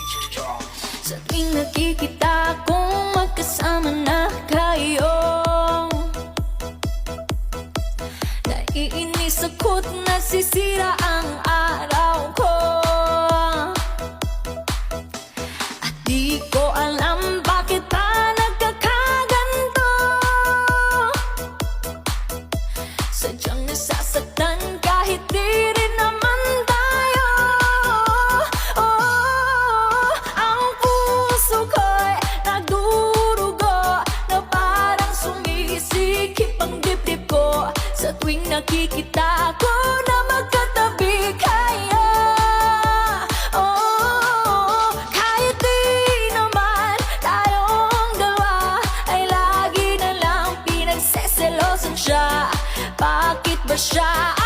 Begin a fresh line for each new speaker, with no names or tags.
Sa tuwing nakikita kong magkasama na kayo, naiinis ako't nasisira ang araw ko. At di ko alam bakit pa nagkakaganto. Sadyang nasasaktan kahit di rin naman tayo. Oh, ang puso ko'y nagdurugo na parang sumisikip ang dibdib ko sa tuwing nakikita ko na magkatabi kayo. Oh, kahit di naman tayong dalawa ay lagi na lang pinagseselosan siya. Bakit ba siya